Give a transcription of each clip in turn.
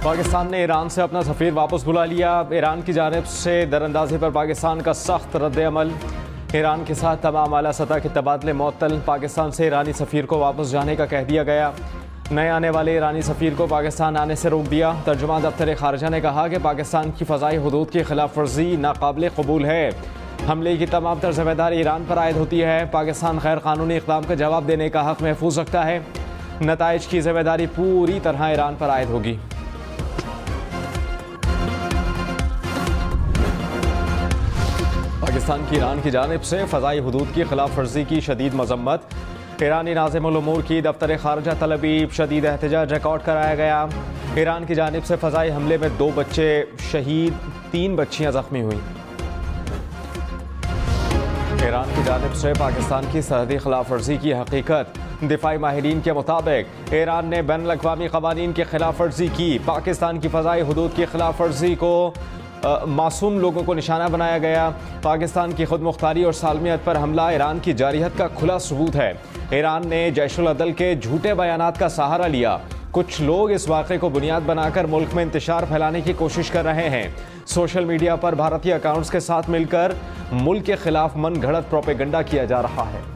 पाकिस्तान ने ईरान से अपना सफ़ीर वापस बुला लिया। ईरान की जानिब से दरअंदाजी पर पाकिस्तान का सख्त रद्द-ए-अमल। ईरान के साथ तमाम आला सतह के तबादले मुअत्तल। पाकिस्तान से ईरानी सफ़ीर को वापस जाने का कह दिया गया। नए आने वाले ईरानी सफ़ीर को पाकिस्तान आने से रोक दिया। तर्जुमान दफ्तर खारजा ने कहा कि पाकिस्तान की फ़ज़ाई हुदूद की खिलाफ वर्जी नाकाबिल कबूल है। हमले की तमाम तर ज़िम्मेदारी ईरान पर आयद होती है। पाकिस्तान गैर कानूनी इक़दाम का जवाब देने का हक़ महफूज रखता है। नताइज की ज़िम्मेदारी पूरी तरह ईरान पर आयद होगी। पाकिस्तान की ईरान की जानिब से फ़ज़ाई हुदूद की खिलाफ वर्जी की शदीद मज़म्मत। ईरानी नाज़िमुल उमूर की दफ्तर खारजा तलबी शदीद एहतजाज रिकॉर्ड कराया गया। ईरान की जानिब से फ़ज़ाई हमले में 2 बच्चे शहीद, 3 बच्चियाँ ज़ख्मी हुई। ईरान की जानिब से पाकिस्तान की सरहदी खिलाफ वर्जी की हकीकत। दिफाई माहिरीन के मुताबिक ईरान ने बैनुल-अक़वामी क़वानीन की खिलाफ वर्जी की। पाकिस्तान की फ़ज़ाई हुदूद की खिलाफ वर्जी को मासूम लोगों को निशाना बनाया गया। पाकिस्तान की खुद मुख्तारी और सालमियत पर हमला ईरान की जारियत का खुला सबूत है। ईरान ने जैश उल अदल के झूठे बयानात का सहारा लिया। कुछ लोग इस वाक़े को बुनियाद बनाकर मुल्क में इंतशार फैलाने की कोशिश कर रहे हैं। सोशल मीडिया पर भारतीय अकाउंट्स के साथ मिलकर मुल्क के खिलाफ मन घड़त प्रोपेगेंडा किया जा रहा है।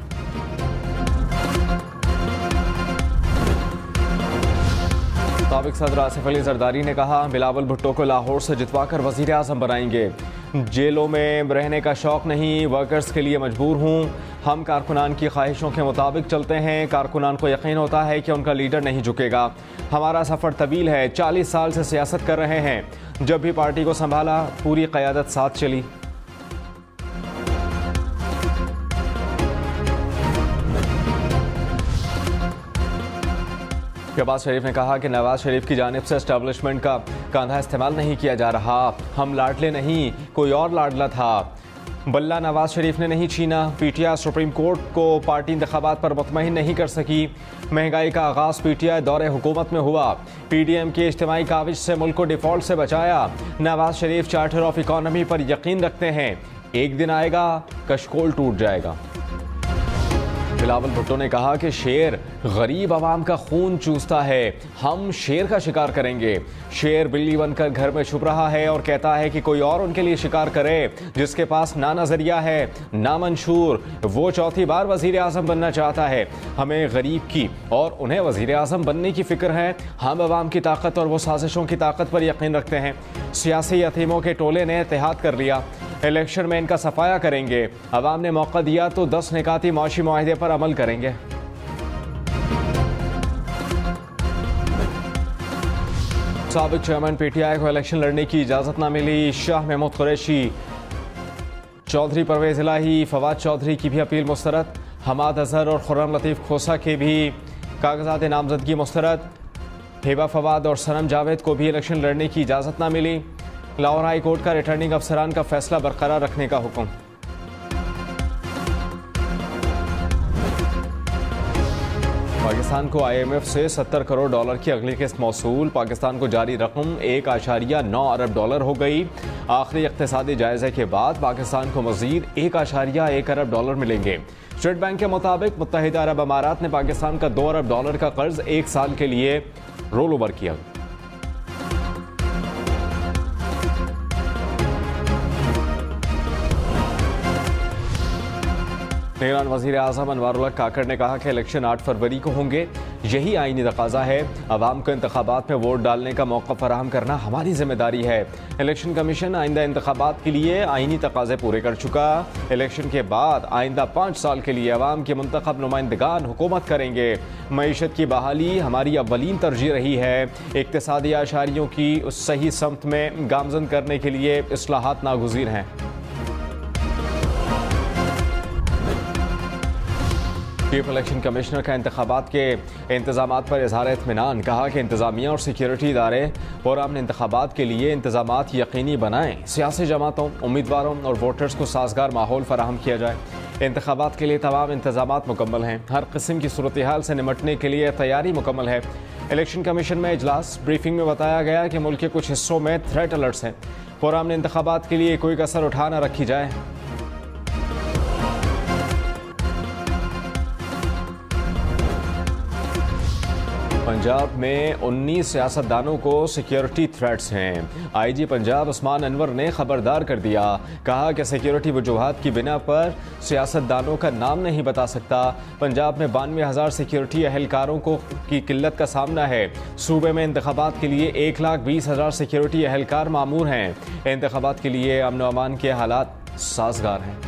साबिक सदर आसिफ अली जरदारी ने कहा, बिलावल भुट्टो को लाहौर से जितवाकर वज़ीर आज़म बनाएंगे। जेलों में रहने का शौक़ नहीं, वर्कर्स के लिए मजबूर हूँ। हम कारकुनान की ख्वाहिशों के मुताबिक चलते हैं। कारकुनान को यकीन होता है कि उनका लीडर नहीं झुकेगा। हमारा सफ़र तवील है, 40 साल से सियासत कर रहे हैं। जब भी पार्टी को संभाला पूरी क़यादत साथ चली। शहबाज शरीफ ने कहा कि नवाज शरीफ की जानिब से एस्टेब्लिशमेंट का कांधा इस्तेमाल नहीं किया जा रहा। हम लाडले नहीं, कोई और लाडला था। बल्ला नवाज शरीफ ने नहीं छीना। पीटीआई सुप्रीम कोर्ट को पार्टी इंतखाबात पर मुतमईन नहीं कर सकी। महंगाई का आगाज़ पीटीआई दौरे हुकूमत में हुआ। पीडीएम की इज्तिमाई काविश से मुल्क को डिफॉल्ट से बचाया। Nawaz Sharif charter of economy पर यकीन रखते हैं। एक दिन आएगा कशकोल टूट जाएगा। बिलावल भुट्टो ने कहा कि शेर गरीब आवाम का खून चूसता है। हम शेर का शिकार करेंगे। शेर बिल्ली बनकर घर में छुप रहा है और कहता है कि कोई और उनके लिए शिकार करे। जिसके पास ना नजरिया है ना मंशूर, वो चौथी बार वजीर आज़म बनना चाहता है। हमें गरीब की और उन्हें वजीर आज़म बनने की फिक्र है। हम आवाम की ताकत और वो साजिशों की ताकत पर यकीन रखते हैं। सियासी यतीमों के टोले ने इत्तेहाद कर लिया। इलेक्शन में इनका सफाया करेंगे। अवाम ने मौका दिया तो 10 निकाती मौशी मुआहदे पर अमल करेंगे। साबिक चेयरमैन पीटीआई को इलेक्शन लड़ने की इजाज़त न मिली। शाह महमूद कुरैशी, चौधरी परवेज इलाही, फवाद चौधरी की भी अपील मुस्तरद। हमाद अजहर और खुर्रम लतीफ़ खोसा के भी कागजात नामजदगी मुस्तरद। हिबा फवाद और सनम जावेद को भी इलेक्शन लड़ने की इजाज़त न मिली। लाहौर हाई कोर्ट का रिटर्निंग अफसरान का फैसला बरकरार रखने का हुक्म। पाकिस्तान को IMF से $70 करोड़ की अगली किस्त मौसूल। पाकिस्तान को जारी रकम $1.9 अरब हो गई। आखिरी इक़्तिसादी जायजे के बाद पाकिस्तान को मजीद $1.1 अरब मिलेंगे। स्टेट बैंक के मुताबिक मुत्तहिदा अरब अमारात ने पाकिस्तान का $2 अरब का कर्ज 1 साल के लिए रोल ओवर किया। निगरान वज़ीर आज़म अनवारुल्लाह काकड़ ने कहा कि इलेक्शन 8 फरवरी को होंगे। यही आईनी तकाजा है। अवाम को इंतखाबात में वोट डालने का मौका फराहम करना हमारी जिम्मेदारी है। इलेक्शन कमीशन आइंदा इंतखाबात के लिए आईनी तकाजे पूरे कर चुका। इलेक्शन के बाद आइंदा 5 साल के लिए अवाम के मुंतखब नुमाइंदगान हुकूमत करेंगे। मईशत की बहाली हमारी अव्वलीन तरजीह रही है। इक्तिसादी आशारियों की उस सही समत में गामजन करने के लिए इस्लाहात नागुज़ीर हैं। चीफ इलेक्शन कमिश्नर का इंतखाबात के इंतजामात पर इजहार इत्मीनान। कहा कि इंतजामिया और सिक्योरिटी इदारे पुरअमन इंतखाबात के लिए इंतजामात यकीनी बनाएं। सियासी जमातों, उम्मीदवारों और वोटर्स को साजगार माहौल फराहम किया जाए। इंतखाबात के लिए तमाम इंतजामात मुकम्मल हैं। हर किस्म की सूरत हाल से निमटने के लिए तैयारी मुकम्मल है। इलेक्शन कमीशन में इजलास ब्रीफिंग में बताया गया कि मुल्क के कुछ हिस्सों में थ्रेट अलर्ट्स हैं। पुरअमन इंतखाबात के लिए कोई कसर उठा न रखी जाए। पंजाब में 19 सियासतदानों को सिक्योरिटी थ्रेट्स हैं। आईजी पंजाब उस्मान अनवर ने खबरदार कर दिया, कहा कि सिक्योरिटी वजूहात की बिना पर सियासतदानों का नाम नहीं बता सकता। पंजाब में 92,000 सिक्योरिटी अहलकारों की किल्लत का सामना है। सूबे में इंतखाबात के लिए 1,20,000 सिक्योरिटी अहलकार मामूर हैं। इंतखाबात के लिए अमन व अमान के हालात साजगार हैं।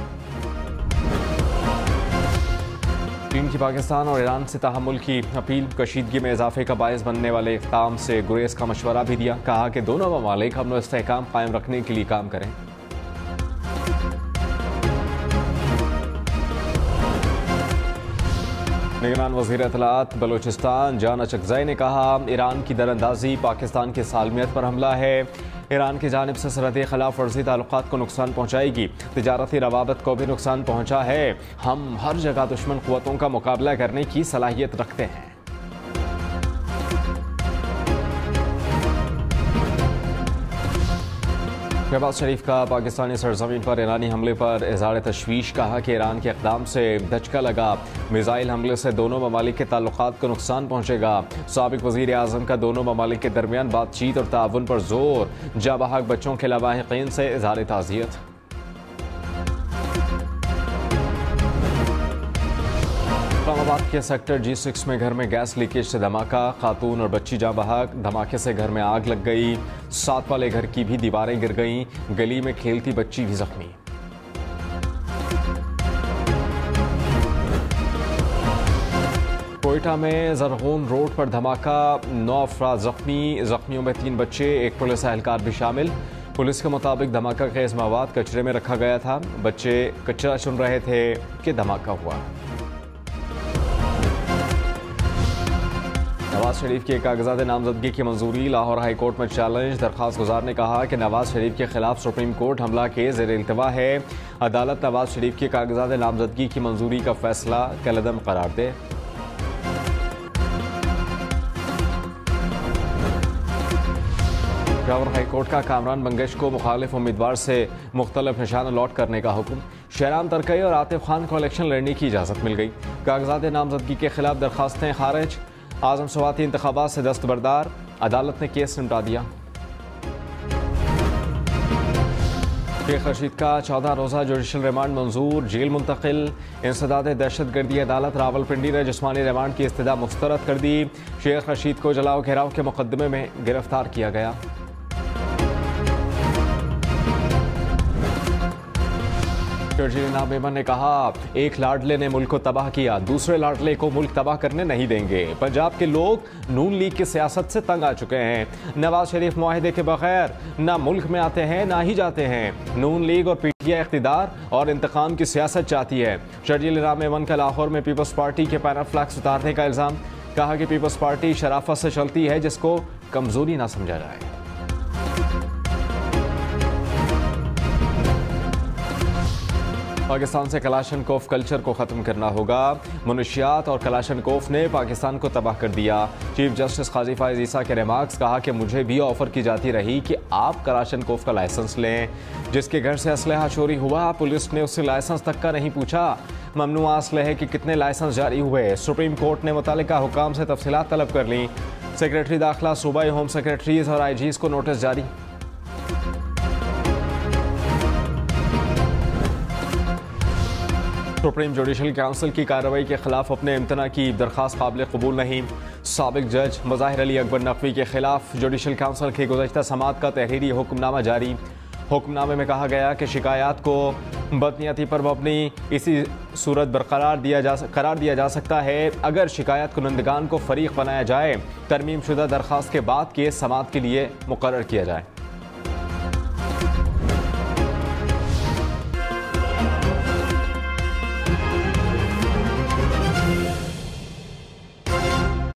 चीन की पाकिस्तान और ईरान से तहम्मुल की अपील कशीदगी में इजाफे का बायस बनने वाले इक़दाम से गुरेज का मशवरा भी दिया। कहा कि दोनों ममालिक अमन व इस्तेहकाम कायम रखने के लिए काम करें। निगरान वज़ीर इत्तलात बलोचिस्तान जान अचकज़ई ने कहा, ईरान की दरअंदाजी पाकिस्तान की सालमियत पर हमला है। ईरान की जानिब से सरहदी खिलाफ वर्जी ताल्लुकात को नुकसान पहुँचाएगी, तिजारती रवाबत को भी नुकसान पहुँचा है। हम हर जगह दुश्मन क़ुव्वतों का मुकाबला करने की सलाहियत रखते हैं। शहबाज शरीफ का पाकिस्तानी सरजमीन पर ईरानी हमले पर इज़हार तशवीश। कहा कि ईरान के इक़दाम से धचका लगा, मिसाइल हमले से दोनों ममालिक के ताल्लुकात को नुकसान पहुँचेगा। साबिक़ वज़ीर आज़म का दोनों ममालिक के दरमियान बातचीत और ताउन पर जोर। जाबहक बच्चों के लवाहिकीन से इज़हार ताज़ियत। इस्लामाबाद के सेक्टर G6 में घर में गैस लीकेज से धमाका, खातून और बच्ची जाँ बहक। धमाके से घर में आग लग गई, साथ वाले घर की भी दीवारें गिर गईं, गली में खेलती बच्ची भी जख्मी। कोयटा में जरगोन रोड पर धमाका, 9 अफराद जख्मी, जख्मियों में 3 बच्चे, एक पुलिस एहलकार भी शामिल। पुलिस के मुताबिक धमाका खेज मवाद कचरे में रखा गया था। बच्चे कचरा चुन रहे थे कि धमाका हुआ। नवाज शरीफ के कागजात नामजदगी की मंजूरी, लाहौर हाई कोर्ट में चैलेंज। दरख्वास्त गुजार ने कहा कि नवाज शरीफ के खिलाफ सुप्रीम कोर्ट हमला के ज़ेर इल्तवा है। अदालत नवाज शरीफ के कागजात नामजदगी की मंजूरी का फैसला कलअदम करार दे। लाहौर हाई कोर्ट का कामरान बंगश को मुखालिफ उम्मीदवार से मुख्तलिफ निशान अलॉट करने का हुक्म। शहराम तरकई और आतिफ खान को इलेक्शन लड़ने की इजाज़त मिल गई। कागजात नामजदगी के खिलाफ दरखास्तें खारिज। आज़म सवाती इंतखाबात से दस्तबरदार, अदालत ने केस निपटा दिया। शेख रशीद का 14 रोज़ा जुडिशल रिमांड मंजूर, जेल मुंतकिल। इंसदाद दहशतगर्दी अदालत रावलपिंडी ने जिस्मानी रिमांड की इस्तदा मुस्तरद कर दी। शेख रशीद को जलाओ घेराव के मुकदमे में गिरफ्तार किया गया। शर्जील मेमन ने कहा, एक लाडले ने मुल्क को तबाह किया, दूसरे लाडले को मुल्क तबाह करने नहीं देंगे। पंजाब के लोग नून लीग की सियासत से तंग आ चुके हैं। नवाज शरीफ मुआहिदे के बगैर ना मुल्क में आते हैं ना ही जाते हैं। नून लीग और पीटीआई इख्तिदार और इंतकाम की सियासत चाहती है। शर्जील मेमन का लाहौर में पीपल्स पार्टी के पैनल फ्लैग्स उतारने का इल्ज़ाम। कहा कि पीपल्स पार्टी शराफत से चलती है, जिसको कमजोरी ना समझा जाए। पाकिस्तान से कलाशनकोफ कल्चर को ख़त्म करना होगा। मुनशियात और कलाशनकोफ ने पाकिस्तान को तबाह कर दिया। चीफ जस्टिस काजी फायज़ ईसा के रिमार्क्स। कहा कि मुझे भी ऑफ़र की जाती रही कि आप कलाशनकोफ का लाइसेंस लें। जिसके घर से असलहा चोरी हुआ, पुलिस ने उससे लाइसेंस तक का नहीं पूछा। ममनुआ असलहे के कितने लाइसेंस जारी हुए, सुप्रीम कोर्ट ने मुतालिका हुकाम से तफसीलात तलब कर ली। सेक्रेटरी दाखिला, सूबाई होम सेक्रेटरीज और IGs को नोटिस जारी। सुप्रीम जुडिशल काउंसिल की कार्रवाई के खिलाफ अपने इम्तना की दरख्वास्त काबिल कबूल नहीं। साबिक जज मज़ाहिर अली अकबर नकवी के खिलाफ जुडिशल काउंसिल की गुज़श्ता समात का तहरीरी हुक्मनामा जारी। हुक्मनामे में कहा गया कि शिकायत को बदनीयती पर मबनी इसी सूरत करार दिया जा सकता है अगर शिकायत कुनंदगान को फरीक बनाया जाए, तरमीम शुदा दरख्वास्त के बाद केस समात के लिए मुकर्रर किया जाए।